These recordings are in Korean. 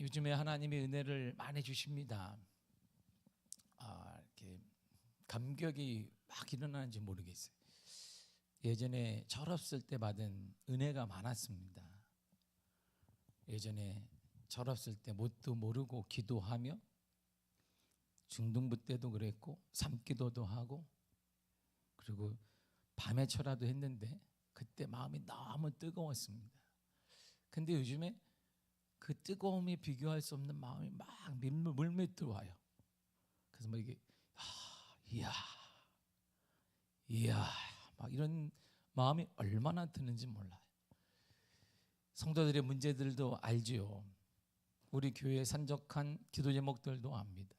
요즘에 하나님의 은혜를 많이 주십니다. 이렇게 감격이 막 일어나는지 모르겠어요. 예전에 철없을 때 받은 은혜가 많았습니다. 예전에 철없을 때 뭣도 모르고 기도하며 중등부 때도 그랬고 삼기도도 하고 그리고 밤에 철야도 했는데 그때 마음이 너무 뜨거웠습니다. 근데 요즘에 그 뜨거움이 비교할 수 없는 마음이 막 물밀 들어와요. 그래서 뭐 이게 이야 막 이런 마음이 얼마나 드는지 몰라요. 성도들의 문제들도 알지요. 우리 교회에 산적한 기도 제목들도 압니다.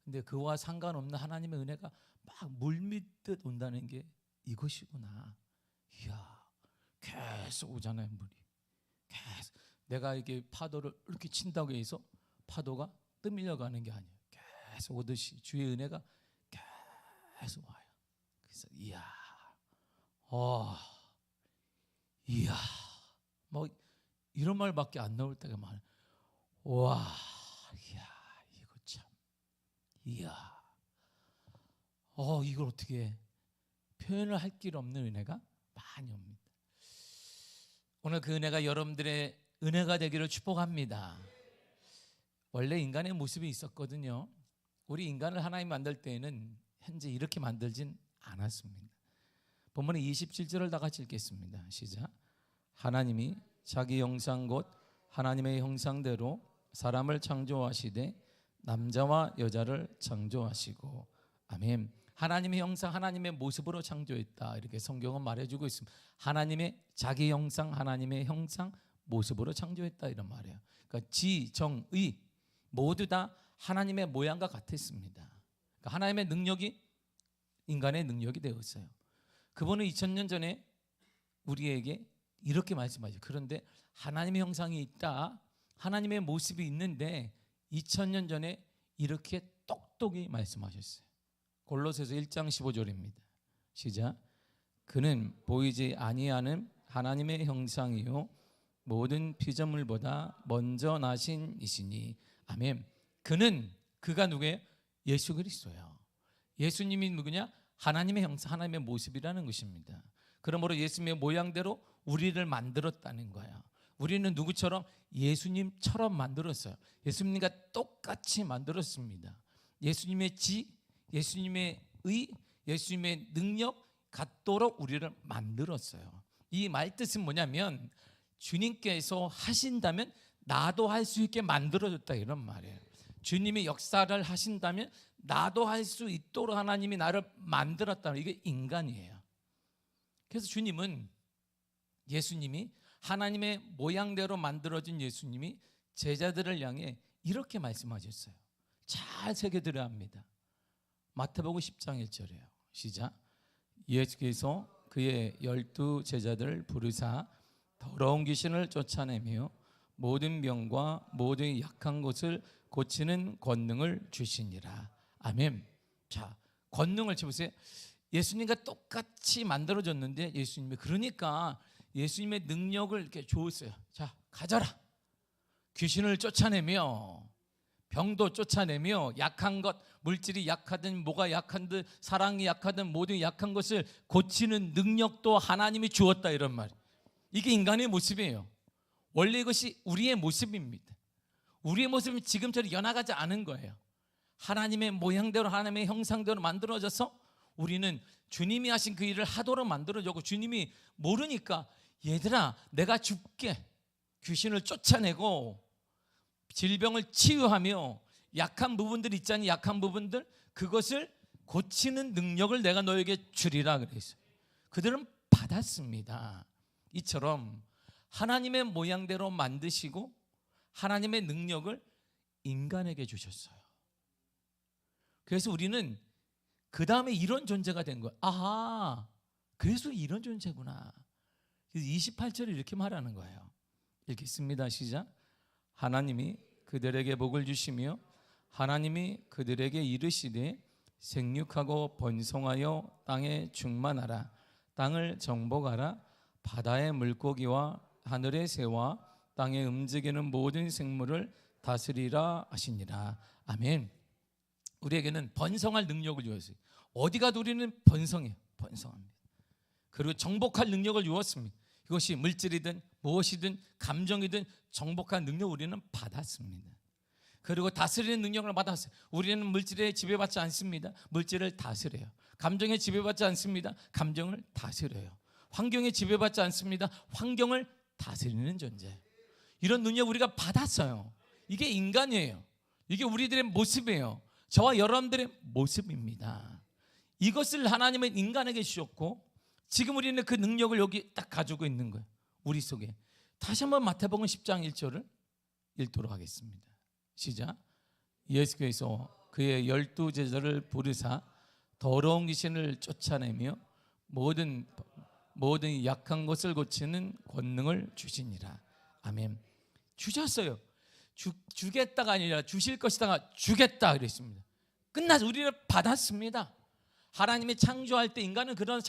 근데 그와 상관없는 하나님의 은혜가 막 물밀듯 온다는 게 이것이구나. 이야 계속 오잖아요. 물이 계속. 내가 이게 파도를 이렇게 친다고 해서 파도가 떠밀려 가는 게 아니에요. 계속 오듯이 주의 은혜가 계속 와요. 그래서 이야 뭐 이런 말밖에 안 나올 때가 많아요. 와 이야 이거 참 이야 이걸 어떻게 표현을 할 길 없는 은혜가 많이 옵니다. 오늘 그 은혜가 여러분들의 은혜가 되기를 축복합니다. 원래 인간의 모습이 있었거든요. 우리 인간을 하나님 만들 때에는 현재 이렇게 만들진 않았습니다. 본문의 27절을 다 같이 읽겠습니다. 시작. 하나님이 자기 형상 곧 하나님의 형상대로 사람을 창조하시되 남자와 여자를 창조하시고 아멘. 하나님의 형상 하나님의 모습으로 창조했다 이렇게 성경은 말해주고 있습니다. 하나님의 자기 형상 하나님의 형상 모습으로 창조했다 이런 말이에요. 그러니까 지, 정, 의 모두 다 하나님의 모양과 같았습니다. 그러니까 하나님의 능력이 인간의 능력이 되었어요. 그분은 2000년 전에 우리에게 이렇게 말씀하죠. 그런데 하나님의 형상이 있다, 하나님의 모습이 있는데 2000년 전에 이렇게 똑똑히 말씀하셨어요. 골로새서 1장 15절입니다. 시작. 그는 보이지 아니하는 하나님의 형상이요 모든 피조물보다 먼저 나신 이시니 아멘. 그가 누구예요? 예수 그리스도예요. 예수님이 누구냐? 하나님의 형상, 하나님의 모습이라는 것입니다. 그러므로 예수님의 모양대로 우리를 만들었다는 거예요. 우리는 누구처럼? 예수님처럼 만들었어요. 예수님과 똑같이 만들었습니다. 예수님의 지, 예수님의 의, 예수님의 능력 갖도록 우리를 만들었어요. 이 말뜻은 뭐냐면 주님께서 하신다면 나도 할 수 있게 만들어줬다 이런 말이에요. 주님이 역사를 하신다면 나도 할 수 있도록 하나님이 나를 만들었다. 이게 인간이에요. 그래서 예수님이 하나님의 모양대로 만들어진 예수님이 제자들을 향해 이렇게 말씀하셨어요. 잘 새겨들어야 합니다. 마태복음 10장 1절이에요. 시작. 예수께서 그의 12 제자들을 부르사 더러운 귀신을 쫓아내며 모든 병과 모든 약한 것을 고치는 권능을 주시니라. 아멘. 자, 권능을 쳐보세요. 예수님과 똑같이 만들어졌는데 예수님이 그러니까 예수님의 능력을 이렇게 주었어요. 자, 가져라. 귀신을 쫓아내며 병도 쫓아내며 약한 것, 물질이 약하든 뭐가 약한든 사랑이 약하든 모든 약한 것을 고치는 능력도 하나님이 주었다 이런 말. 이게 인간의 모습이에요. 원래 이것이 우리의 모습입니다. 우리의 모습은 지금처럼 연약하지 않은 거예요. 하나님의 모양대로 하나님의 형상대로 만들어져서 우리는 주님이 하신 그 일을 하도록 만들어졌고 주님이 모르니까 얘들아 내가 줄게. 귀신을 쫓아내고 질병을 치유하며 약한 부분들 있잖니 약한 부분들 그것을 고치는 능력을 내가 너에게 주리라 그랬어요. 그들은 받았습니다. 이처럼 하나님의 모양대로 만드시고 하나님의 능력을 인간에게 주셨어요. 그래서 우리는 그 다음에 이런 존재가 된 거예요. 아하, 그래서 이런 존재구나. 28절에 이렇게 말하는 거예요. 읽겠습니다. 시작. 하나님이 그들에게 복을 주시며 하나님이 그들에게 이르시되 생육하고 번성하여 땅에 충만하라. 땅을 정복하라. 바다의 물고기와 하늘의 새와 땅에 움직이는 모든 생물을 다스리라 하시니라. 아멘. 우리에게는 번성할 능력을 주었어요. 어디 가도 우리는 번성해요. 번성합니다. 그리고 정복할 능력을 주었습니다. 이것이 물질이든 무엇이든 감정이든 정복할 능력을 우리는 받았습니다. 그리고 다스리는 능력을 받았어요. 우리는 물질에 지배받지 않습니다. 물질을 다스려요. 감정에 지배받지 않습니다. 감정을 다스려요. 환경에 지배받지 않습니다. 환경을 다스리는 존재. 이런 능력 우리가 받았어요. 이게 인간이에요. 이게 우리들의 모습이에요. 저와 여러분들의 모습입니다. 이것을 하나님은 인간에게 주셨고 지금 우리는 그 능력을 여기 딱 가지고 있는 거예요. 우리 속에. 다시 한번 마태복음 10장 1절을 읽도록 하겠습니다. 시작. 예수께서 그의 12제자를 부르사 더러운 귀신을 쫓아내며 모든 약한 것을 고치는 권능을 주시니라. 아멘. 주셨어요. 주겠다가 아니라 주실 것이다가 주겠다 그랬습니다. 끝나서 우리는 받았습니다. 하나님이 창조할 때 인간은 그런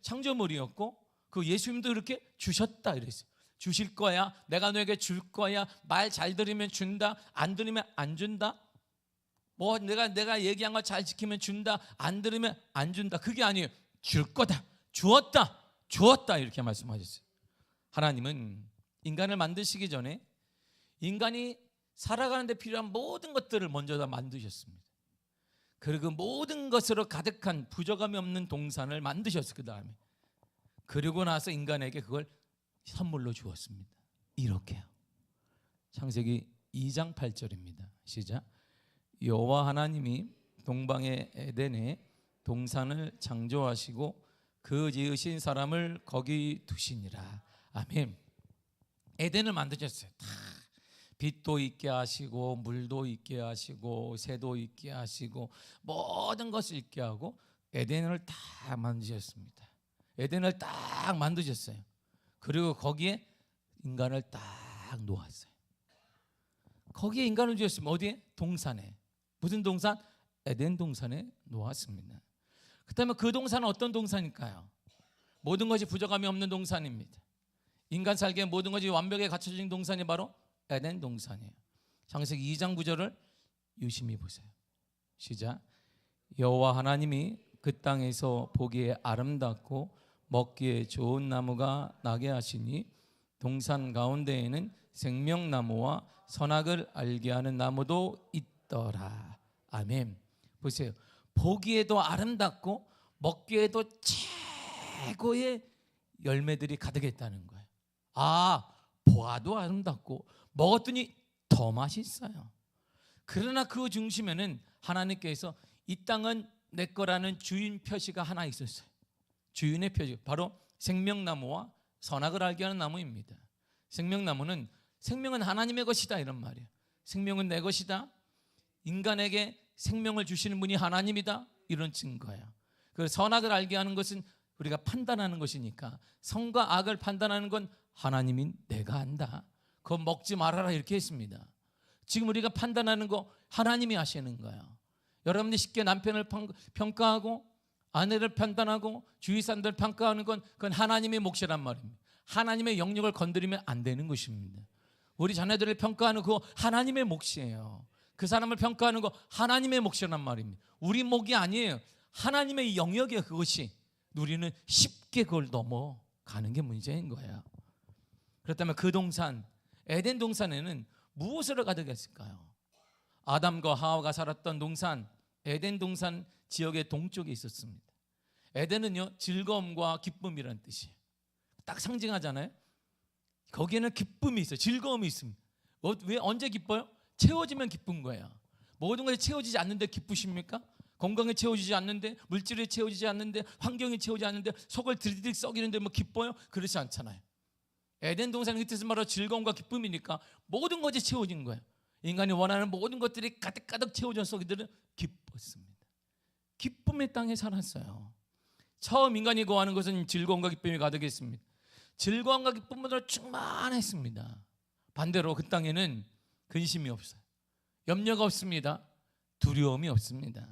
창조물이었고 그 예수님도 이렇게 주셨다 그랬어요. 주실 거야. 내가 너에게 줄 거야. 말 잘 들으면 준다. 안 들으면 안 준다. 뭐 내가 얘기한 거 잘 지키면 준다. 안 들으면 안 준다. 그게 아니에요. 줄 거다. 주었다 이렇게 말씀하셨어요. 하나님은 인간을 만드시기 전에 인간이 살아가는 데 필요한 모든 것들을 먼저 다 만드셨습니다. 그리고 모든 것으로 가득한 부족함이 없는 동산을 만드셨어요. 그 다음에 그리고 나서 인간에게 그걸 선물로 주었습니다. 이렇게요. 창세기 2장 8절입니다. 시작. 여호와 하나님이 동방의 에덴에 동산을 창조하시고 그 지으신 사람을 거기 두시니라. 아멘. 에덴을 만드셨어요. 다 빛도 있게 하시고 물도 있게 하시고 새도 있게 하시고 모든 것을 있게 하고 에덴을 다 만드셨습니다. 에덴을 딱 만드셨어요. 그리고 거기에 인간을 딱 놓았어요. 거기에 인간을 주셨으면 어디에? 동산에. 무슨 동산? 에덴 동산에 놓았습니다. 그렇다면 그 동산은 어떤 동산일까요? 모든 것이 부족함이 없는 동산입니다. 인간 살기에 모든 것이 완벽하게 갖춰진 동산이 바로 에덴 동산이에요. 창세기 2장 9절을 유심히 보세요. 시작. 여호와 하나님이 그 땅에서 보기에 아름답고 먹기에 좋은 나무가 나게 하시니 동산 가운데에는 생명나무와 선악을 알게 하는 나무도 있더라. 아멘. 보세요. 보기에도 아름답고 먹기에도 최고의 열매들이 가득했다는 거예요. 아, 보아도 아름답고 먹었더니 더 맛있어요. 그러나 그 중심에는 하나님께서 이 땅은 내 거라는 주인 표시가 하나 있었어요. 주인의 표시, 바로 생명나무와 선악을 알게 하는 나무입니다. 생명나무는 생명은 하나님의 것이다 이런 말이에요. 생명은 내 것이다. 인간에게 생명을 주시는 분이 하나님이다 이런 증거예요. 그 선악을 알게 하는 것은 우리가 판단하는 것이니까 선과 악을 판단하는 건 하나님인 내가 안다. 그거 먹지 말아라 이렇게 했습니다. 지금 우리가 판단하는 거 하나님이 하시는 거예요. 여러분들이 쉽게 남편을 평가하고 아내를 판단하고 주위 사람들 평가하는 건 그건 하나님의 몫이란 말입니다. 하나님의 영역을 건드리면 안 되는 것입니다. 우리 자녀들을 평가하는 그거 하나님의 몫이에요. 그 사람을 평가하는 거 하나님의 몫이란 말입니다. 우리 몫이 아니에요. 하나님의 영역이에요. 그것이. 우리는 쉽게 그걸 넘어가는 게 문제인 거예요. 그렇다면 그 동산, 에덴 동산에는 무엇으로 가득했을까요? 아담과 하와가 살았던 동산, 에덴 동산 지역의 동쪽에 있었습니다. 에덴은요, 즐거움과 기쁨이라는 뜻이에요. 딱 상징하잖아요. 거기에는 기쁨이 있어요. 즐거움이 있습니다. 왜 언제 기뻐요? 채워지면 기쁜 거예요. 모든 것이 채워지지 않는데 기쁘십니까? 건강이 채워지지 않는데, 물질이 채워지지 않는데, 환경이 채워지지 않는데, 속을 들이득 썩이는데 뭐 기뻐요? 그렇지 않잖아요. 에덴 동산의 뜻은 바로 즐거움과 기쁨이니까 모든 것이 채워진 거예요. 인간이 원하는 모든 것들이 가득가득 채워져서 그들은 기뻤습니다. 기쁨의 땅에 살았어요. 처음 인간이 구하는 것은 즐거움과 기쁨이 가득했습니다. 즐거움과 기쁨으로 충만했습니다. 반대로 그 땅에는 근심이 없어요. 염려가 없습니다. 두려움이 없습니다.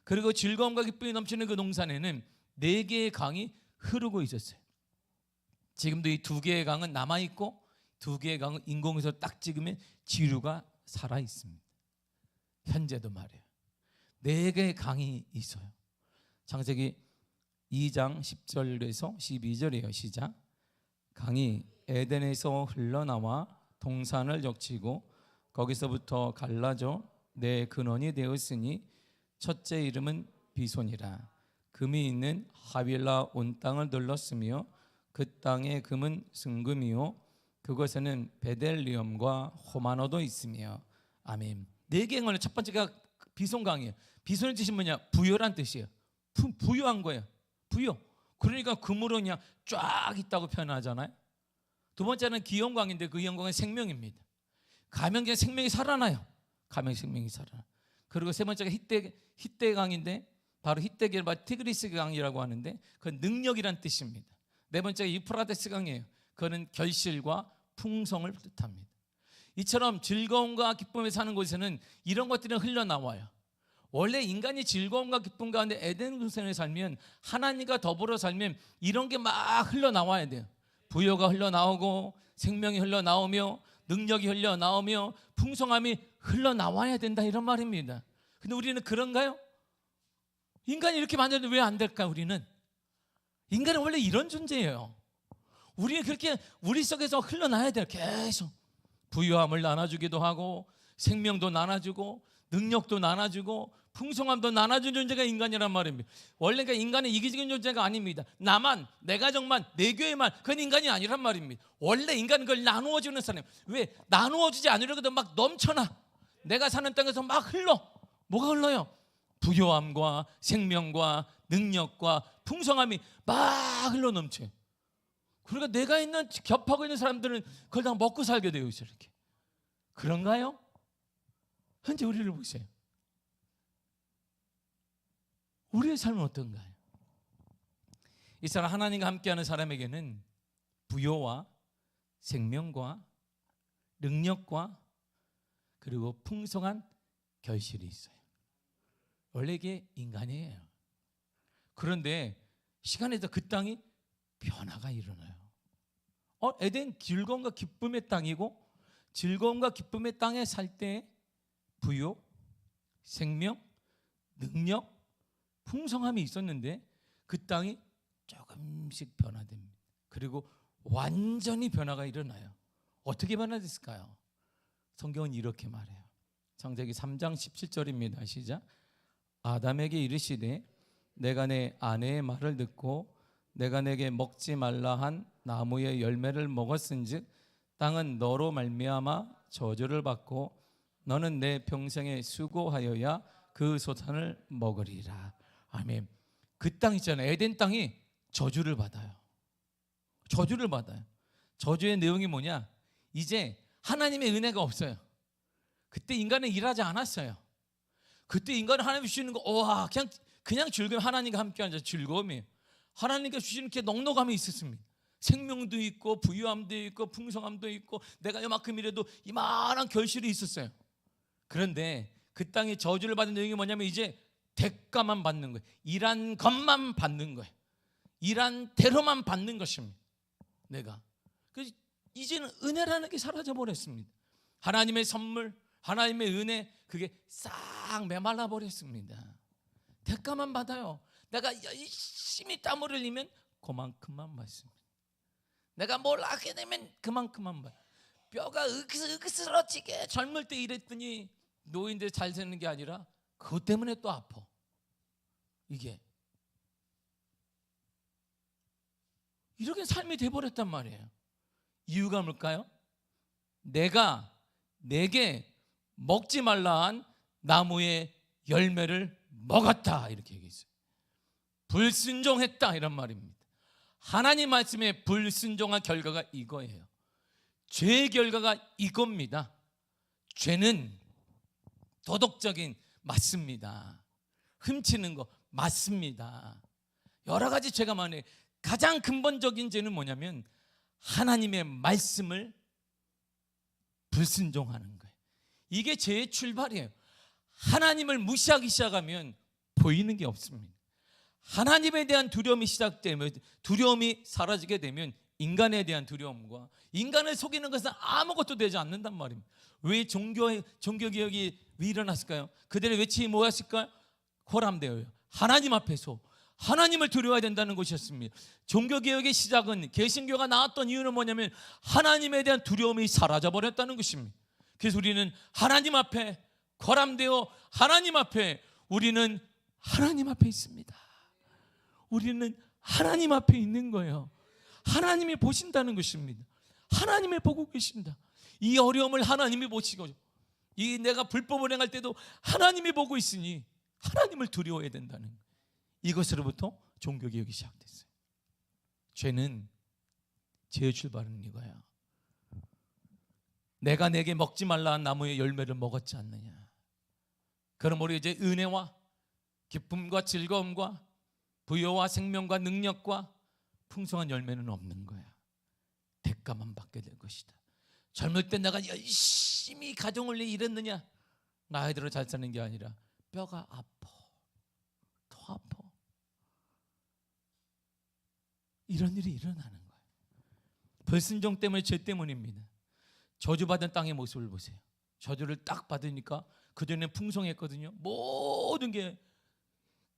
그리고 즐거움과 기쁨이 넘치는 그 동산에는 4개의 강이 흐르고 있었어요. 지금도 이 2개의 강은 남아있고 2개의 강은 인공위성으로 딱 찍으면 지류가 살아 있습니다. 현재도 말이에요. 4개의 강이 있어요. 창세기 2장 10절에서 12절이에요. 시작. 강이 에덴에서 흘러나와 동산을 적치고 거기서부터 갈라져 내 근원이 되었으니 첫째 이름은 비손이라. 금이 있는 하빌라 온 땅을 둘렀으며 그 땅의 금은 순금이요 그것에는 베델리엄과 호마노도 있으며. 아멘. 4개의 강을 첫 번째가 비손강이에요. 비손의 뜻이 뭐냐? 부여란 뜻이에요. 부여한 거예요. 부여. 그러니까 금으로 그냥 쫙 있다고 표현하잖아요. 두 번째는 기영광인데 그 기영광은 생명입니다. 가면 그냥 생명이 살아나요. 가면 생명이 살아나. 그리고 세 번째가 히떼강인데 바로 히떼길 티그리스 강이라고 하는데 그 능력이란 뜻입니다. 네 번째가 유프라데스 강이에요. 그거는 결실과 풍성을 뜻합니다. 이처럼 즐거움과 기쁨에 사는 곳에는 이런 것들이 흘러나와요. 원래 인간이 즐거움과 기쁨 가운데 에덴 동산에 살면, 하나님과 더불어 살면 이런 게 막 흘러나와야 돼요. 부여가 흘러나오고 생명이 흘러나오며 능력이 흘러나오며 풍성함이 흘러나와야 된다, 이런 말입니다. 근데 우리는 그런가요? 인간이 이렇게 만들었는데 왜 안 될까? 우리는 인간은 원래 이런 존재예요. 우리는 그렇게 우리 속에서 흘러나야 돼요. 계속 부유함을 나눠주기도 하고 생명도 나눠주고 능력도 나눠주고 풍성함도 나눠주는 존재가 인간이란 말입니다. 원래 그러니까 인간은 이기적인 존재가 아닙니다. 나만, 내 가정만, 내 교회만, 그건 인간이 아니란 말입니다. 원래 인간은 그걸 나누어주는 사람. 왜? 나누어주지 않으려고도 막 넘쳐나. 내가 사는 땅에서 막 흘러. 뭐가 흘러요? 부요함과 생명과 능력과 풍성함이 막 흘러 넘쳐요. 그러니까 내가 있는 겹하고 있는 사람들은 그걸 다 먹고 살게 되어 있어요. 이렇게. 그런가요? 현재 우리를 보세요. 우리의 삶은 어떤가요? 이 사람 하나님과 함께하는 사람에게는 부요와 생명과 능력과 그리고 풍성한 결실이 있어요. 원래 이게 인간이에요. 그런데 시간에서 그 땅이 변화가 일어나요. 에덴 즐거움과 기쁨의 땅이고 즐거움과 기쁨의 땅에 살 때 부요, 생명, 능력, 풍성함이 있었는데 그 땅이 조금씩 변화됩니다. 그리고 완전히 변화가 일어나요. 어떻게 변화됐을까요? 성경은 이렇게 말해요. 창세기 3장 17절입니다. 시작. 아담에게 이르시되 내가 내 아내의 말을 듣고 내가 내게 먹지 말라 한 나무의 열매를 먹었은즉 땅은 너로 말미암아 저주를 받고 너는 내 평생에 수고하여야 그 소산을 먹으리라. 아멘. 그 땅 있잖아요. 에덴 땅이 저주를 받아요. 저주를 받아요. 저주의 내용이 뭐냐? 이제 하나님의 은혜가 없어요. 그때 인간은 일하지 않았어요. 그때 인간은 하나님 주시는 거, 와, 그냥 즐거움, 하나님과 함께하는 즐거움이에요. 하나님께 주시는 게 넉넉함이 있었습니다. 생명도 있고 부유함도 있고 풍성함도 있고 내가 이만큼이라도 이만한 결실이 있었어요. 그런데 그 땅에 저주를 받은 내용이 뭐냐면 이제 대가만 받는 거예요. 일한 것만 받는 거예요. 일한 대로만 받는 것입니다. 내가 그래서 이제는 은혜라는 게 사라져 버렸습니다. 하나님의 선물, 하나님의 은혜, 그게 싹 메말라 버렸습니다. 대가만 받아요. 내가 열심히 땀을 흘리면 그만큼만 받습니다. 내가 뭘 하게 되면 그만큼만 받아요. 뼈가 으그스러지게 젊을 때 일했더니 노인들 잘 사는 게 아니라 그것 때문에 또 아파. 이게 이렇게 삶이 돼버렸단 말이에요. 이유가 뭘까요? 내가 내게 먹지 말라 한 나무의 열매를 먹었다, 이렇게 얘기했어요. 불순종했다, 이런 말입니다. 하나님 말씀에 불순종한 결과가 이거예요. 죄의 결과가 이겁니다. 죄는 도덕적인 맞습니다. 훔치는 거 맞습니다. 여러 가지 죄가 많아요. 가장 근본적인 죄는 뭐냐면 하나님의 말씀을 불순종하는 거예요. 이게 죄의 출발이에요. 하나님을 무시하기 시작하면 보이는 게 없습니다. 하나님에 대한 두려움이 시작되면, 두려움이 사라지게 되면 인간에 대한 두려움과 인간을 속이는 것은 아무것도 되지 않는단 말입니다. 왜 종교개혁이 왜 일어났을까요? 그들의 외침이 뭐였을까요? 호람되어요. 하나님 앞에서 하나님을 두려워야 된다는 것이었습니다. 종교개혁의 시작은, 개신교가 나왔던 이유는 뭐냐면 하나님에 대한 두려움이 사라져버렸다는 것입니다. 그래서 우리는 하나님 앞에 거람되어 하나님 앞에, 우리는 하나님 앞에 있습니다. 우리는 하나님 앞에 있는 거예요. 하나님이 보신다는 것입니다. 하나님이 보고 계신다. 이 어려움을 하나님이 보시고, 이 내가 불법을 행할 때도 하나님이 보고 있으니 하나님을 두려워해야 된다는 거예요. 이것으로부터 종교개혁이 시작됐어요. 죄는, 죄의 출발은 이거야. 내가 내게 먹지 말라 한 나무의 열매를 먹었지 않느냐. 그럼 우리 이제 은혜와 기쁨과 즐거움과 부여와 생명과 능력과 풍성한 열매는 없는 거야. 대가만 받게 될 것이다. 젊을 때 내가 열심히 가정을 위해 일했느냐, 나이대로 잘 사는 게 아니라 뼈가 아파, 더 아파. 이런 일이 일어나는 거예요. 불순종 때문에, 죄 때문입니다. 저주받은 땅의 모습을 보세요. 저주를 딱 받으니까 그전에는 풍성했거든요. 모든 게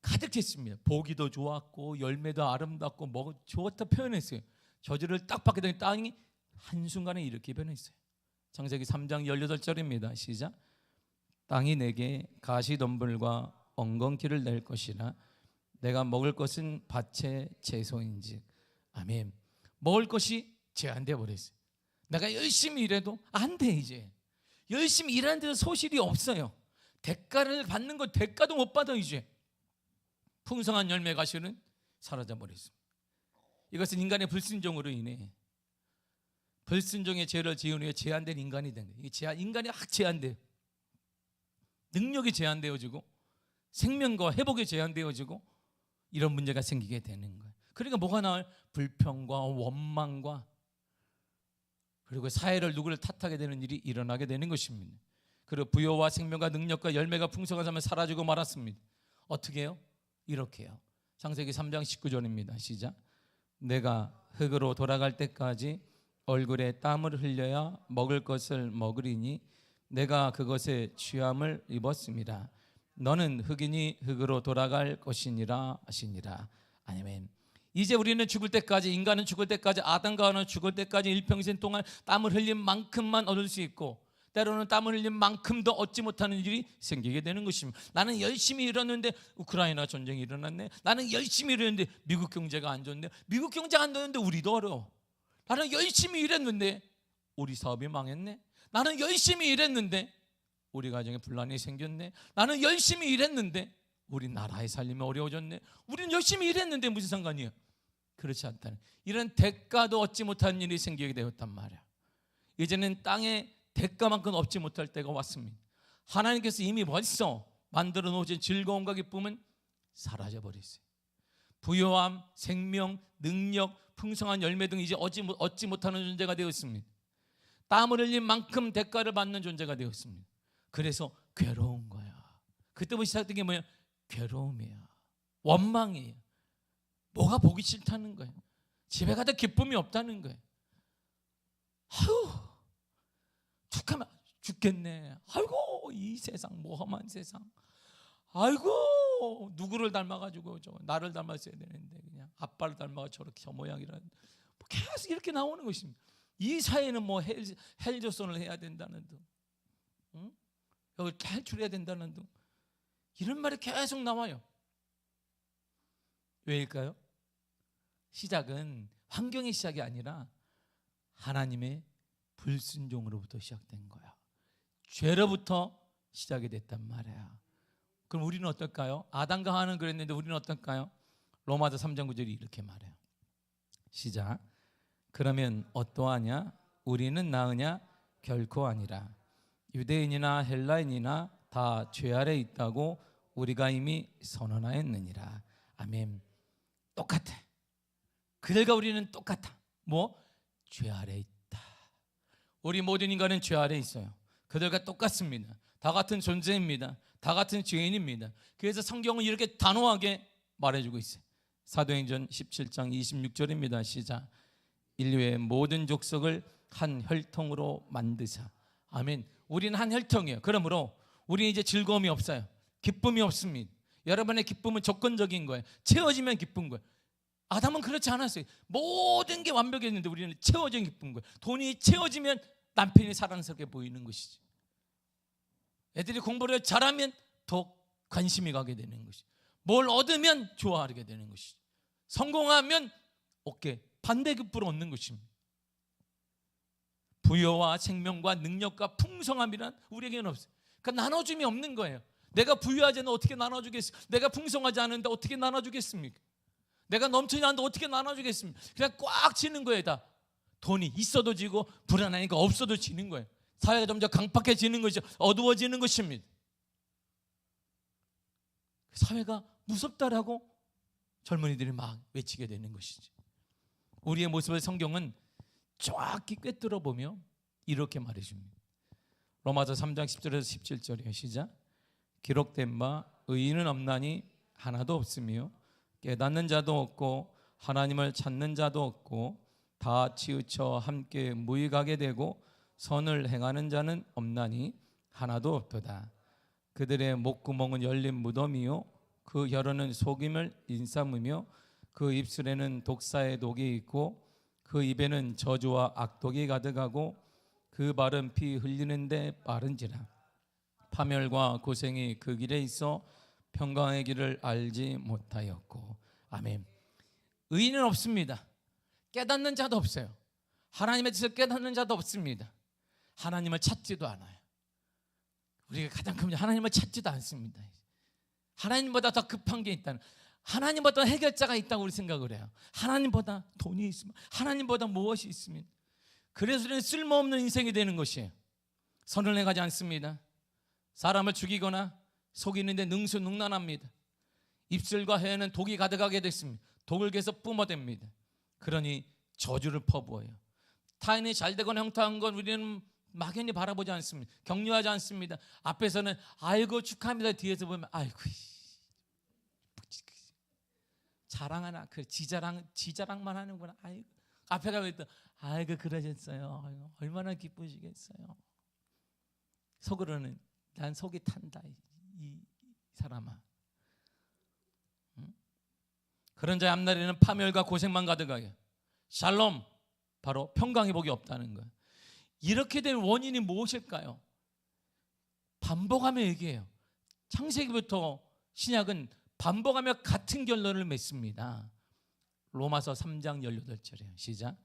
가득했습니다. 보기도 좋았고 열매도 아름답고 뭐 좋았다 표현했어요. 저주를 딱 받게 되니 땅이 한순간에 이렇게 변했어요. 창세기 3장 18절입니다. 시작. 땅이 내게 가시덤불과 엉겅퀴를 낼 것이라 내가 먹을 것은 밭의 채소인즉. 아멘. 먹을 것이 제한되어 버렸어요. 내가 열심히 일해도 안 돼. 이제 열심히 일하는데도 소실이 없어요. 대가를 받는 거 대가도 못 받아. 이제 풍성한 열매 가시는 사라져 버렸습니다. 이것은 인간의 불순종으로 인해, 불순종의 죄를 지은 후에 제한된 인간이 된 거예요. 인간이 확 제한돼요. 능력이 제한되어지고 생명과 회복이 제한되어지고 이런 문제가 생기게 되는 거예요. 그러니까 뭐가 나와요? 불평과 원망과, 그리고 사회를, 누구를 탓하게 되는 일이 일어나게 되는 것입니다. 그리고 부여와 생명과 능력과 열매가 풍성하자면 사라지고 말았습니다. 어떻게 해요? 이렇게 해요. 창세기 3장 19절입니다. 시작. 내가 흙으로 돌아갈 때까지 얼굴에 땀을 흘려야 먹을 것을 먹으리니 내가 그것에 취함을 입었습니다. 너는 흙이니 흙으로 돌아갈 것이니라 하시니라. 아멘. 이제 우리는 죽을 때까지, 인간은 죽을 때까지, 아담과 하와는 죽을 때까지 일평생 동안 땀을 흘린 만큼만 얻을 수 있고, 때로는 땀을 흘린 만큼 더 얻지 못하는 일이 생기게 되는 것입니다. 나는 열심히 일했는데 우크라이나 전쟁이 일어났네. 나는 열심히 일했는데 미국 경제가 안 좋네. 미국 경제가 안 좋는데 우리도 어려워. 나는 열심히 일했는데 우리 사업이 망했네. 나는 열심히 일했는데 우리 가정에 분란이 생겼네. 나는 열심히 일했는데 우리 나라의 살림이 어려워졌네. 우리는 열심히 일했는데 무슨 상관이에요? 그렇지 않다는, 이런 대가도 얻지 못하는 일이 생기게 되었단 말이야. 이제는 땅에 대가만큼 얻지 못할 때가 왔습니다. 하나님께서 이미 벌써 만들어 놓으신 즐거움과 기쁨은 사라져 버렸어요. 부요함, 생명, 능력, 풍성한 열매 등 이제 얻지 못하는 존재가 되었습니다. 땀을 흘린 만큼 대가를 받는 존재가 되었습니다. 그래서 괴로운 거야. 그때부터 시작된 게 뭐야? 괴로움이에요. 원망이에요. 뭐가 보기 싫다는 거예요. 집에 가다 기쁨이 없다는 거예요. 아유, 축하면 죽겠네. 아이고, 이 세상, 모험한 세상. 아이고, 누구를 닮아가지고 나를 닮았어야 되는데 그냥 아빠를 닮아가 저렇게 저 모양이라는, 계속 이렇게 나오는 것입니다. 이 사회는 뭐 헬조선을 해야 된다는 등, 응? 여기 탈출해야 된다는 등, 이런 말이 계속 나와요. 왜일까요? 시작은 환경의 시작이 아니라 하나님의 불순종으로부터 시작된 거야. 죄로부터 시작이 됐단 말이야. 그럼 우리는 어떨까요? 아담과 하와는 그랬는데 우리는 어떨까요? 로마서 3장 9절이 이렇게 말해요. 시작. 그러면 어떠하냐? 우리는 나으냐? 결코 아니라. 유대인이나 헬라인이나 다 죄 아래 있다고 우리가 이미 선언하였느니라. 아멘. 똑같아. 그들과 우리는 똑같아. 뭐? 죄 아래 있다. 우리 모든 인간은 죄 아래 있어요. 그들과 똑같습니다. 다 같은 존재입니다. 다 같은 죄인입니다. 그래서 성경은 이렇게 단호하게 말해주고 있어요. 사도행전 17장 26절입니다. 시작. 인류의 모든 족속을 한 혈통으로 만드사. 아멘. 우리는 한 혈통이에요. 그러므로 우리는 이제 즐거움이 없어요. 기쁨이 없습니다. 여러분의 기쁨은 조건적인 거예요. 채워지면 기쁜 거예요. 아담은 그렇지 않았어요. 모든 게 완벽했는데 우리는 채워진 기쁜 거예요. 돈이 채워지면 남편이 사랑스럽게 보이는 것이지. 애들이 공부를 잘하면 더 관심이 가게 되는 것이지. 뭘 얻으면 좋아하게 되는 것이지. 성공하면 어깨 반대급부로 얻는 것입니다. 부여와 생명과 능력과 풍성함이란 우리에게는 없어요. 그러니까 나눠줌이 없는 거예요. 내가 부유하지 않는데 어떻게 나눠주겠습니까? 내가 풍성하지 않은데 어떻게 나눠주겠습니까? 내가 넘치지 않는데 어떻게 나눠주겠습니까? 그냥 꽉 지는 거예요. 다 돈이 있어도 지고 불안하니까 없어도 지는 거예요. 사회가 점점 강팍해지는 것이죠. 어두워지는 것입니다. 사회가 무섭다라고 젊은이들이 막 외치게 되는 것이지. 우리의 모습을 성경은 정확히 꿰뚫어 보며 이렇게 말해줍니다. 로마서 3장 10절에서 17절이에요. 시작. 기록된 바 의인은 없나니 하나도 없으며 깨닫는 자도 없고 하나님을 찾는 자도 없고 다 치우쳐 함께 무익하게 되고 선을 행하는 자는 없나니 하나도 없도다. 그들의 목구멍은 열린 무덤이요 그 혀로는 속임을 인삼으며 그 입술에는 독사의 독이 있고 그 입에는 저주와 악독이 가득하고 그 발은 피 흘리는데 빠른지라. 파멸과 고생이 그 길에 있어 평강의 길을 알지 못하였고. 아멘. 의인은 없습니다. 깨닫는 자도 없어요. 하나님에 대해서 깨닫는 자도 없습니다. 하나님을 찾지도 않아요. 우리가 가장 큰 문제, 하나님을 찾지도 않습니다. 하나님보다 더 급한 게 있다는, 하나님보다 해결자가 있다고 우리 생각을 해요. 하나님보다 돈이 있으면, 하나님보다 무엇이 있으면. 그래서 우리는 쓸모없는 인생이 되는 것이에요. 선을 행하지 않습니다. 사람을 죽이거나 속이는데 능수능란합니다. 입술과 혀에는 독이 가득하게 됐습니다. 독을 계속 뿜어댑니다. 그러니 저주를 퍼부어요. 타인이 잘되거나 형통한 건 우리는 막연히 바라보지 않습니다. 격려하지 않습니다. 앞에서는 아이고 축하합니다. 뒤에서 보면 아이고 자랑하나, 그 지자랑만 하는구나. 아이고. 앞에 가면 또 아이고 그러셨어요. 아이고, 얼마나 기쁘시겠어요. 속으로는 난 속이 탄다 이 사람아. 응? 그런 자의 앞날에는 파멸과 고생만 가득하게. 샬롬, 바로 평강의 복이 없다는 거예요. 이렇게 된 원인이 무엇일까요? 반복하며 얘기해요. 창세기부터 신약은 반복하며 같은 결론을 맺습니다. 로마서 3장 18절이에요. 시작.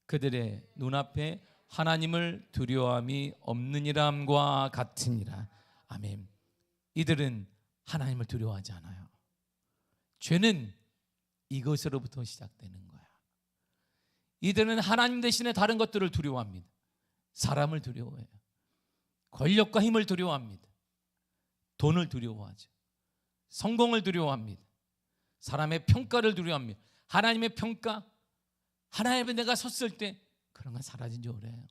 그들의 눈앞에 하나님을 두려워함이 없느니람과 같으니라. 아멘. 이들은 하나님을 두려워하지 않아요. 죄는 이것으로부터 시작되는 거야. 이들은 하나님 대신에 다른 것들을 두려워합니다. 사람을 두려워해요. 권력과 힘을 두려워합니다. 돈을 두려워하죠. 성공을 두려워합니다. 사람의 평가를 두려워합니다. 하나님의 평가, 하나님의 내가 섰을 때 그런 건 사라진 지 오래예요.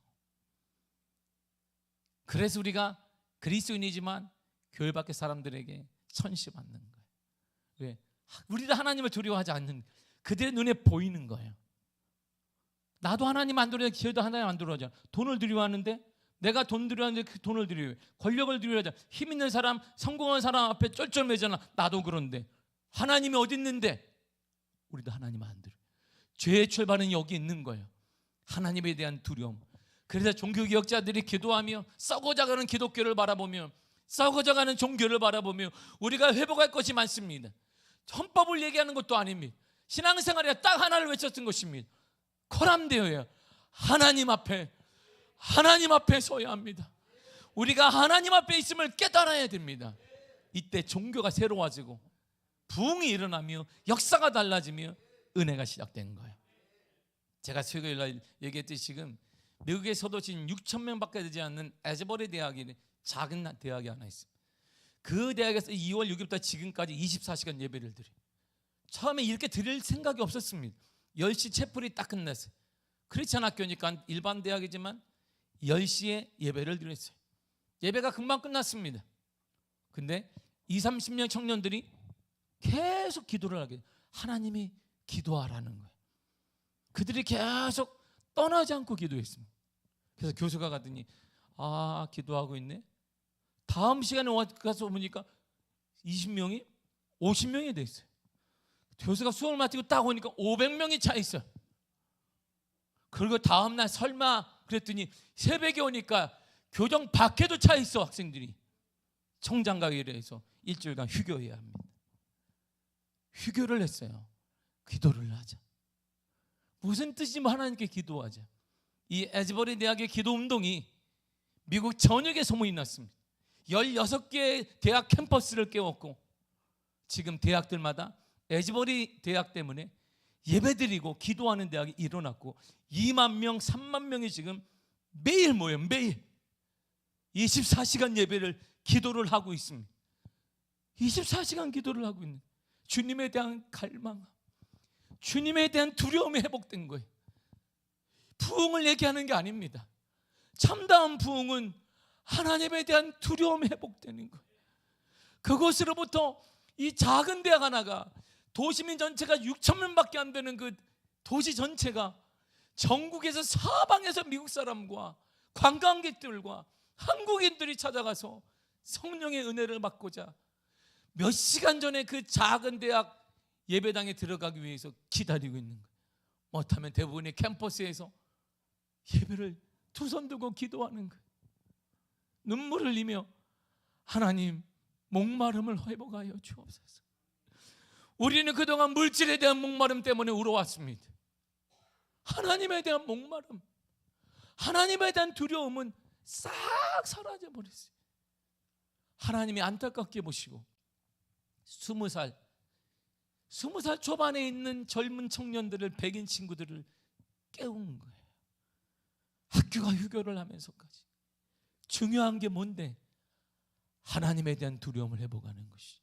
그래서 우리가 그리스도인이지만 교회 밖의 사람들에게 천시받는 거예요. 왜? 우리도 하나님을 두려워하지 않는, 그들의 눈에 보이는 거예요. 나도 하나님 안 두려워하잖아. 기회도 하나님 안 두려워하잖아. 돈을 두려워하는데, 내가 돈 두려워하는데 그 돈을 두려워해. 권력을 두려워하잖아. 힘 있는 사람, 성공한 사람 앞에 쩔쩔매잖아. 나도 그런데 하나님이 어디 있는데 우리도 하나님 안 두려워. 죄의 출발은 여기 있는 거예요. 하나님에 대한 두려움. 그래서 종교개혁자들이 기도하며 썩어져가는 기독교를 바라보며, 썩어져가는 종교를 바라보며 우리가 회복할 것이 많습니다. 헌법을 얘기하는 것도 아닙니다. 신앙생활에 딱 하나를 외쳤던 것입니다. 코람데오예요. 하나님 앞에 서야 합니다. 우리가 하나님 앞에 있음을 깨달아야 됩니다. 이때 종교가 새로워지고 부흥이 일어나며 역사가 달라지며 은혜가 시작된 거예요. 제가 수요일 날 얘기했듯이 지금 미국에서도 지금 6천 명밖에 되지 않는 에즈버리 대학이, 작은 대학이 하나 있습니다. 그 대학에서 2월 6일부터 지금까지 24시간 예배를 드려요. 처음에 이렇게 드릴 생각이 없었습니다. 10시 채플이 딱 끝났어요. 크리스찬 학교니까 일반 대학이지만 10시에 예배를 드렸어요. 예배가 금방 끝났습니다. 근데 20, 30년 청년들이 계속 기도를 하게 돼요. 하나님이 기도하라는 거예요. 그들이 계속 떠나지 않고 기도했습니다. 그래서 교수가 가더니 기도하고 있네. 다음 시간에 가서 보니까 20명이 50명이 됐어요. 교수가 수업을 마치고 딱 오니까 500명이 차 있어요. 그리고 다음날 설마 그랬더니 새벽에 오니까 교정 밖에도 차 있어. 학생들이 청장 가기로 해서 일주일간 휴교해야 합니다. 휴교를 했어요. 기도를 하자. 무슨 뜻이면 하나님께 기도하자. 이 에즈버리 대학의 기도 운동이 미국 전역에 소문이 났습니다. 16개의 대학 캠퍼스를 깨웠고 지금 대학들마다 에즈버리 대학 때문에 예배드리고 기도하는 대학이 일어났고 2만 명, 3만 명이 지금 매일 모여요. 매일 24시간 예배를 기도를 하고 있습니다. 24시간 기도를 하고 있는 주님에 대한 갈망, 주님에 대한 두려움이 회복된 거예요. 부흥을 얘기하는 게 아닙니다. 참다운 부흥은 하나님에 대한 두려움이 회복되는 거예요. 그곳으로부터 이 작은 대학 하나가 도시민 전체가 6천 명밖에 안 되는 그 도시 전체가 전국에서 사방에서 미국 사람과 관광객들과 한국인들이 찾아가서 성령의 은혜를 받고자 몇 시간 전에 그 작은 대학 예배당에 들어가기 위해서 기다리고 있는 거예요. 못하면 대부분의 캠퍼스에서 예배를 두 손 들고 기도하는 거예요. 눈물을 흘리며 하나님 목마름을 회복하여 주옵소서. 우리는 그동안 물질에 대한 목마름 때문에 울어왔습니다. 하나님에 대한 목마름, 하나님에 대한 두려움은 싹 사라져버렸어요. 하나님이 안타깝게 보시고 20살 초반에 있는 젊은 청년들을, 백인 친구들을 깨운 거예요. 학교가 휴교를 하면서까지. 중요한 게 뭔데? 하나님에 대한 두려움을 회복하는 것이.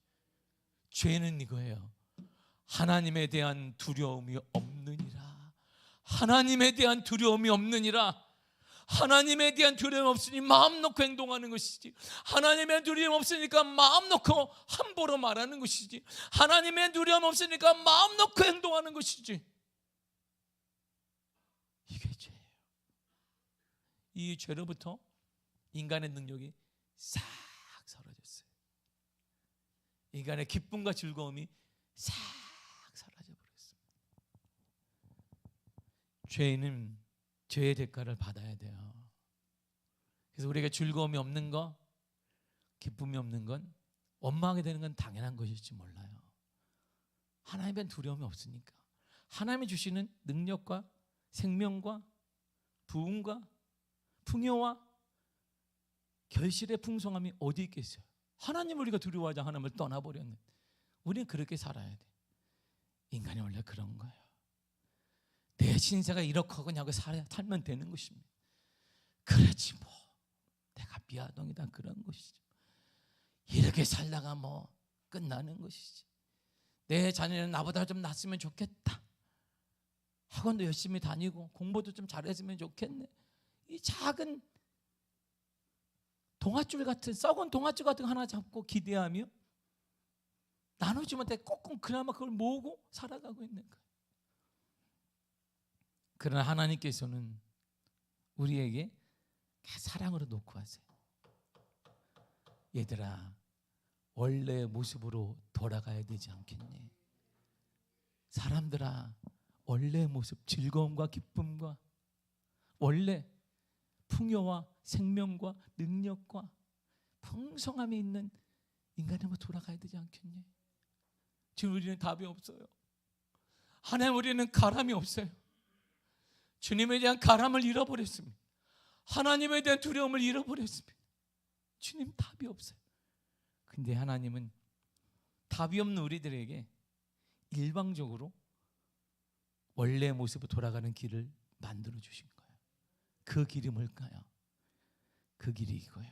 죄는 이거예요. 하나님에 대한 두려움이 없느니라. 하나님에 대한 두려움이 없느니라. 하나님에 대한 두려움 없으니 마음 놓고 행동하는 것이지. 하나님의 두려움 없으니까 마음 놓고 함부로 말하는 것이지. 하나님의 두려움 없으니까 마음 놓고 행동하는 것이지. 이게 죄예요. 이 죄로부터 인간의 능력이 싹 사라졌어요. 인간의 기쁨과 즐거움이 싹 사라져버렸습니다. 죄인은 죄의 대가를 받아야 돼요. 그래서 우리에게 즐거움이 없는 거, 기쁨이 없는 건, 원망하게 되는 건 당연한 것일지 몰라요. 하나님의 두려움이 없으니까. 하나님이 주시는 능력과 생명과 부흥과 풍요와 결실의 풍성함이 어디 있겠어요? 하나님을 우리가 두려워하자 하나님을 떠나버렸는데 우리는 그렇게 살아야 돼. 인간이 원래 그런 거예요. 내 신세가 이렇게 하고 살면 되는 것입니다. 그렇지 뭐 내가 미아동이다 그런 것이지. 이렇게 살다가 뭐 끝나는 것이지. 내 자녀는 나보다 좀 낫으면 좋겠다. 학원도 열심히 다니고 공부도 좀 잘했으면 좋겠네. 이 작은 동아줄 같은, 썩은 동아줄 같은 거 하나 잡고 기대하며 나누지 못해 꽁꽁 그나마 그걸 모으고 살아가고 있는 거예요. 그러나 하나님께서는 우리에게 사랑으로 놓고 하세요. 얘들아, 원래의 모습으로 돌아가야 되지 않겠니? 사람들아, 원래의 모습, 즐거움과 기쁨과 원래 풍요와 생명과 능력과 풍성함이 있는 인간으로 돌아가야 되지 않겠니? 지금 우리는 답이 없어요. 하나님, 우리는 가람이 없어요. 주님에 대한 가람을 잃어버렸습니다. 하나님에 대한 두려움을 잃어버렸습니다. 주님 답이 없어요. 근데 하나님은 답이 없는 우리들에게 일방적으로 원래의 모습으로 돌아가는 길을 만들어 주신 거예요. 그 길이 뭘까요? 그 길이 이거예요.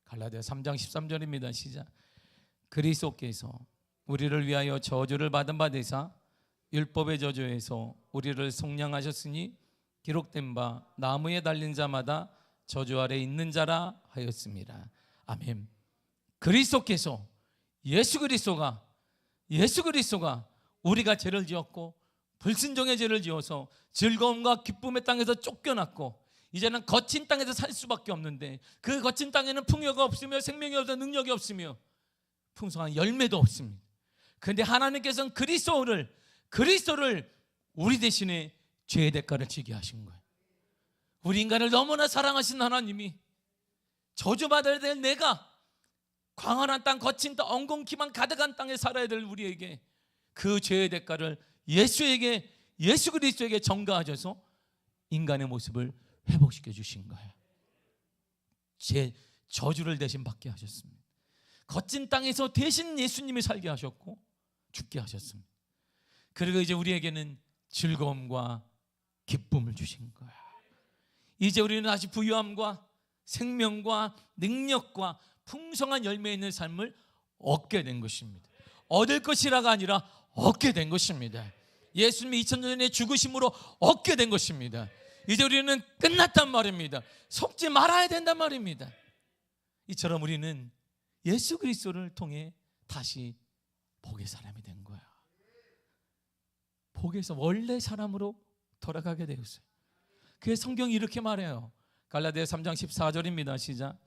갈라디아 3장 13절입니다. 시작. 그리스도께서 우리를 위하여 저주를 받은 바 되사 율법의 저주에서 우리를 속량하셨으니 기록된 바 나무에 달린 자마다 저주 아래 있는 자라 하였습니다. 아멘. 예수 그리스도가 우리가 죄를 지었고 불순종의 죄를 지어서 즐거움과 기쁨의 땅에서 쫓겨났고 이제는 거친 땅에서 살 수밖에 없는데 그 거친 땅에는 풍요가 없으며 생명이 없어 능력이 없으며 풍성한 열매도 없습니다. 그런데 하나님께서는 그리스도를 우리 대신에 죄의 대가를 지게 하신 거예요. 우리 인간을 너무나 사랑하신 하나님이 저주받아야 될 내가 광활한 땅, 거친 땅, 엉겅퀴만 가득한 땅에 살아야 될 우리에게 그 죄의 대가를 예수 그리스도에게 전가하셔서 인간의 모습을 회복시켜 주신 거예요. 제 저주를 대신 받게 하셨습니다. 거친 땅에서 대신 예수님이 살게 하셨고 죽게 하셨습니다. 그리고 이제 우리에게는 즐거움과 기쁨을 주신 거야. 이제 우리는 다시 부유함과 생명과 능력과 풍성한 열매 있는 삶을 얻게 된 것입니다. 얻을 것이라가 아니라 얻게 된 것입니다. 예수님이 2000년 전에 죽으심으로 얻게 된 것입니다. 이제 우리는 끝났단 말입니다. 속지 말아야 된단 말입니다. 이처럼 우리는 예수 그리스도를 통해 다시 복의 사람이 된 거야. 복에서 원래 사람으로 돌아가게 되었어요. 그래서 성경이 이렇게 말해요. 갈라디아 3장 14절입니다. 시작.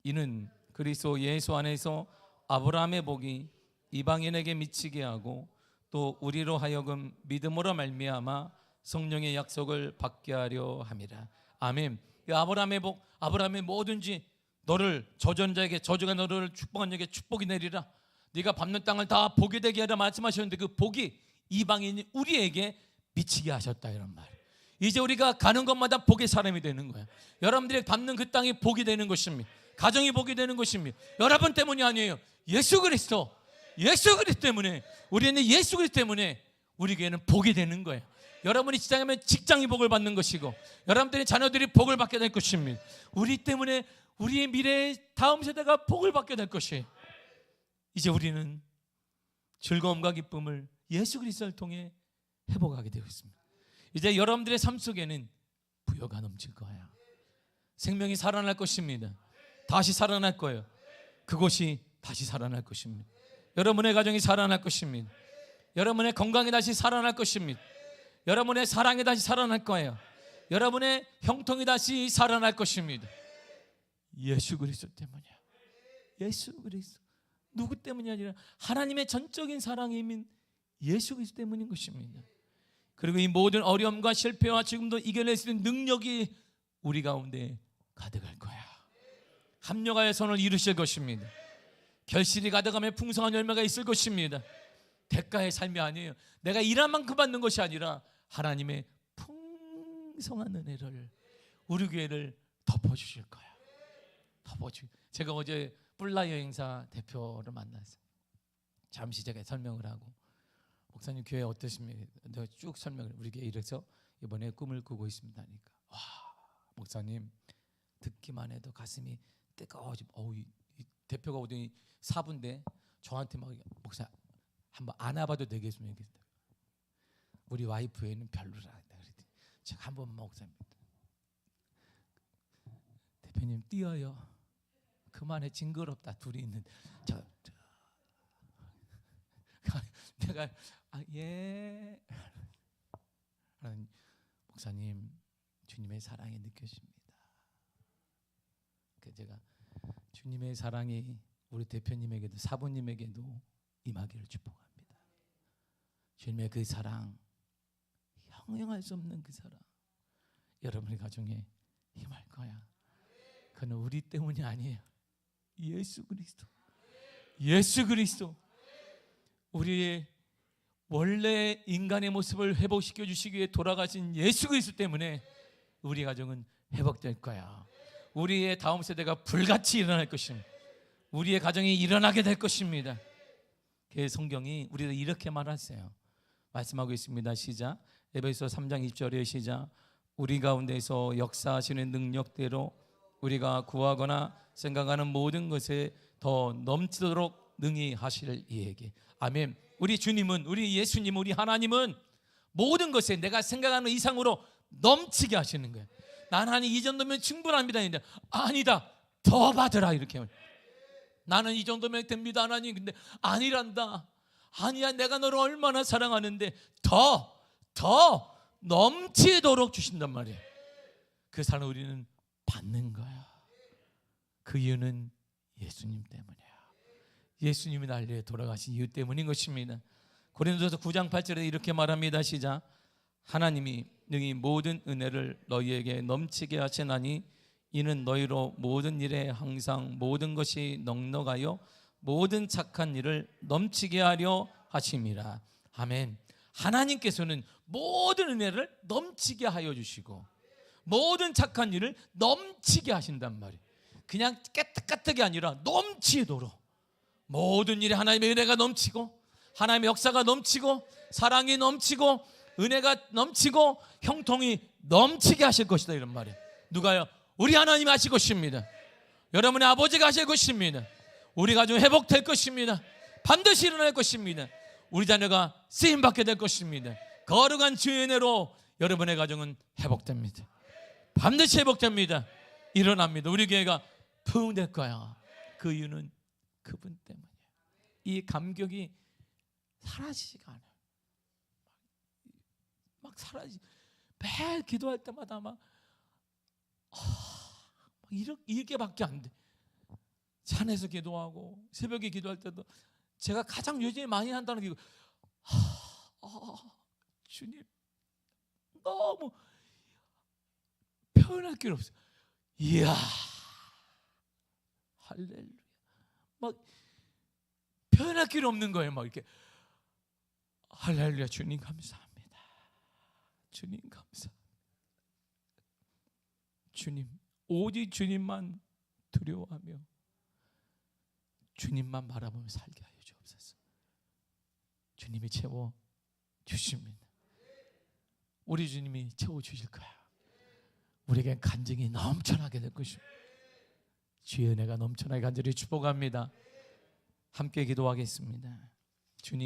이는 그리스도 예수 안에서 아브라함의 복이 이방인에게 미치게 하고 또 우리로 하여금 믿음으로 말미암아 성령의 약속을 받게 하려 함이라. 아멘. 아브라함의 복, 아브라함의 뭐든지 너를 저주한 자에게 저주가 너를 축복한 자에게 축복이 내리라. 네가 밟는 땅을 다 복이 되게 하라 말씀하셨는데 그 복이 이방인이 우리에게 미치게 하셨다 이런 말. 이제 우리가 가는 곳마다 복의 사람이 되는 거야. 여러분들이 밟는 그 땅이 복이 되는 것입니다. 가정이 복이 되는 것입니다. 여러분 때문이 아니에요. 예수 그리스도 때문에, 우리는 예수 그리스도 때문에 우리에게는 복이 되는 거예요. 여러분이 직장이면 직장이 복을 받는 것이고 여러분들의 자녀들이 복을 받게 될 것입니다. 우리 때문에 우리의 미래의 다음 세대가 복을 받게 될 것이에요. 이제 우리는 즐거움과 기쁨을 예수 그리스도를 통해 회복하게 되어 있습니다. 이제 여러분들의 삶 속에는 부여가 넘칠 거예요. 생명이 살아날 것입니다. 다시 살아날 거예요. 그곳이 다시 살아날 것입니다. 여러분의 가정이 살아날 것입니다. 여러분의 건강이 다시 살아날 것입니다. 여러분의 사랑이 다시 살아날 거예요. 여러분의 형통이 다시 살아날 것입니다. 예수 그리스도 때문이야. 예수 그리스도. 누구 때문이 아니라 하나님의 전적인 사랑임인 예수 그리스도 때문인 것입니다. 그리고 이 모든 어려움과 실패와 지금도 이겨낼 수 있는 능력이 우리 가운데 가득할 거야. 합력하여 선을 이루실 것입니다. 결실이 가득하며 풍성한 열매가 있을 것입니다. 대가의 삶이 아니에요. 내가 일한 만큼 받는 것이 아니라 하나님의 풍성한 은혜를 우리 교회를 덮어주실 거야. 제가 어제 뿔라 여행사 대표를 만났어요. 잠시 제가 설명을 하고 목사님 교회 어떠십니까? 내가 쭉 설명을 우리 교회 이래서 이번에 꿈을 꾸고 있습니다 하니까 와 목사님 듣기만 해도 가슴이 뜨거워지고 이 대표가 오더니 4분인데 저한테 막 목사 한번 안아봐도 되겠습니까? 우리 와이프에는 별로라 그랬더니 제가 한번 목사님 대표님 뛰어요. 그만해 징그럽다 둘이 있는 내가 예 목사님 주님의 사랑이 느껴집니다. 그래서 제가 주님의 사랑이 우리 대표님에게도 사부님에게도 임하기를 축복합니다. 주님의 그 사랑 형용할 수 없는 그 사랑 여러분의 가정에 임할 거야. 그는 우리 때문이 아니에요. 예수 그리스도 우리의 원래 인간의 모습을 회복시켜 주시기 위해 돌아가신 예수 그리스도 때문에 우리 가정은 회복될 거야. 우리의 다음 세대가 불같이 일어날 것입니다. 우리의 가정이 일어나게 될 것입니다. 그래서 성경이 우리를 이렇게 말하세요. 말씀하고 있습니다. 시작. 에베소 3장 20절에 시작. 우리 가운데서 역사하시는 능력대로 우리가 구하거나 생각하는 모든 것에 더 넘치도록 능히 하실 이에게. 아멘. 우리 주님은, 우리 예수님은, 우리 하나님은 모든 것에 내가 생각하는 이상으로 넘치게 하시는 거예요. 나는 이 정도면 충분합니다. 아니다, 더 받으라 이렇게. 나는 이 정도면 됩니다 하나님. 근데 아니란다. 아니야, 내가 너를 얼마나 사랑하는데 더 더 넘치도록 주신단 말이에요. 그 사랑 우리는 받는 거야. 그 이유는 예수님 때문이야. 예수님이 날 위해 돌아가신 이유 때문인 것입니다. 고린도서 9장 8절에 이렇게 말합니다. 시작. 하나님이 능히 모든 은혜를 너희에게 넘치게 하시나니 이는 너희로 모든 일에 항상 모든 것이 넉넉하여 모든 착한 일을 넘치게 하려 하심이라. 아멘. 하나님께서는 모든 은혜를 넘치게 하여 주시고 모든 착한 일을 넘치게 하신단 말이에요. 그냥 깨끗하게 아니라 넘치도록 모든 일에 하나님의 은혜가 넘치고 하나님의 역사가 넘치고 사랑이 넘치고 은혜가 넘치고 형통이 넘치게 하실 것이다, 이런 말이에요. 누가요? 우리 하나님이 하실 것입니다. 여러분의 아버지가 하실 것입니다. 우리 가정 회복될 것입니다. 반드시 일어날 것입니다. 우리 자녀가 쓰임받게 될 것입니다. 거룩한 주의 은혜로 여러분의 가정은 회복됩니다. 반드시 회복됩니다. 일어납니다. 우리 교회가 부흥될 거야. 그 이유는 그분 때문이에요. 이 감격이 사라지지가 않아요. 막 매일 기도할 때마다 이렇게밖에 안 돼. 산에서 기도하고 새벽에 기도할 때도 제가 가장 요즘에 많이 한다는 게 주님, 너무 표현할 길 없어요. 이야, 할렐루야. 막 표현할 길 없는 거예요. 막 이렇게 할렐루야. 주님 감사합니다. 주님 감사합니다. 주님, 오직 주님만 두려워하며 주님만 바라보며 살게 하여 주옵소서. 주님이 채워 주십니다. 우리 주님이 채워 주실 거야. 우리에겐 간증이 넘쳐나게 될 것입니다. 주의 은혜가 넘쳐나게 간절히 축복합니다. 함께 기도하겠습니다.